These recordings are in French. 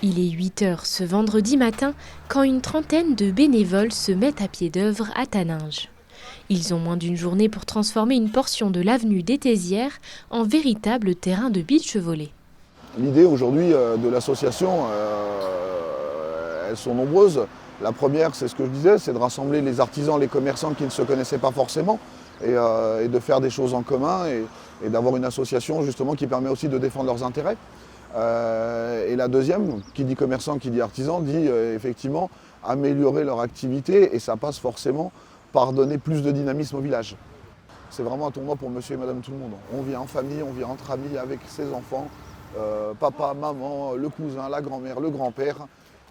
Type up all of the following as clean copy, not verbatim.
Il est 8 h ce vendredi matin quand une trentaine de bénévoles se mettent à pied d'œuvre à Taninges. Ils ont moins d'une journée pour transformer une portion de l'avenue des Tézières en véritable terrain de beach volley. L'idée aujourd'hui de l'association, elles sont nombreuses. La première, c'est ce que je disais, c'est de rassembler les artisans, les commerçants qui ne se connaissaient pas forcément et de faire des choses en commun et d'avoir une association justement qui permet aussi de défendre leurs intérêts. Et la deuxième, qui dit commerçant, qui dit artisan, dit effectivement améliorer leur activité et ça passe forcément par donner plus de dynamisme au village. C'est vraiment un tournoi pour monsieur et madame tout le monde. On vient en famille, on vient entre amis avec ses enfants, papa, maman, le cousin, la grand-mère, le grand-père.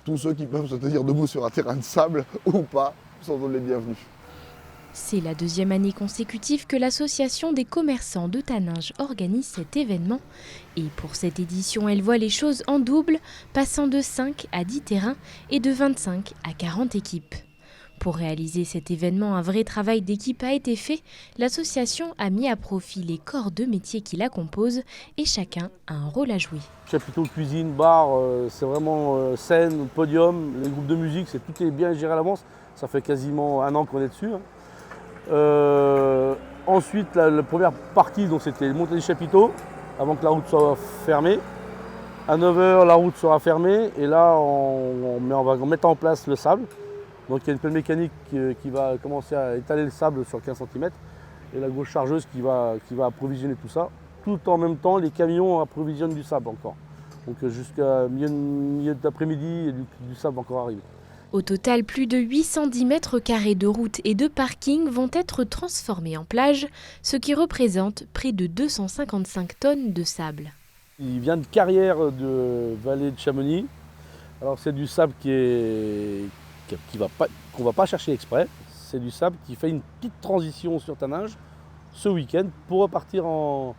Tous ceux qui peuvent se tenir debout sur un terrain de sable ou pas sont les bienvenus. C'est la deuxième année consécutive que l'association des commerçants de Taninges organise cet événement. Et pour cette édition, elle voit les choses en double, passant de 5 à 10 terrains et de 25 à 40 équipes. Pour réaliser cet événement, un vrai travail d'équipe a été fait. L'association a mis à profit les corps de métiers qui la composent et chacun a un rôle à jouer. Chapiteau, cuisine, bar, c'est vraiment scène, podium, les groupes de musique, tout est bien géré à l'avance. Ça fait quasiment un an qu'on est dessus. Ensuite, la première partie, c'était monter les chapiteaux avant que la route soit fermée. À 9 h, la route sera fermée et là, on va mettre en place le sable. Donc il y a une pelle mécanique qui va commencer à étaler le sable sur 15 cm et la grosse chargeuse qui va approvisionner tout ça. Tout en même temps, les camions approvisionnent du sable encore. Donc jusqu'à milieu d'après-midi, du sable va encore arriver. Au total, plus de 810 mètres carrés de route et de parking vont être transformés en plage, ce qui représente près de 255 tonnes de sable. Il vient de Carrière de Vallée de Chamonix. Alors c'est du sable qu'on ne va pas chercher exprès. C'est du sable qui fait une petite transition sur Taninges ce week-end pour repartir en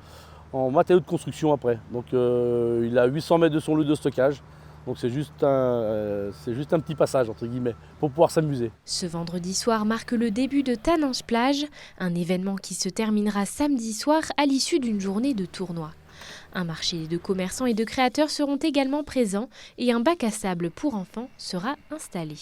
matériaux de construction après. Donc il a 800 mètres de son lot de stockage. Donc c'est juste un petit passage entre guillemets pour pouvoir s'amuser. Ce vendredi soir marque le début de Taninges Plage, un événement qui se terminera samedi soir à l'issue d'une journée de tournoi. Un marché de commerçants et de créateurs seront également présents et un bac à sable pour enfants sera installé.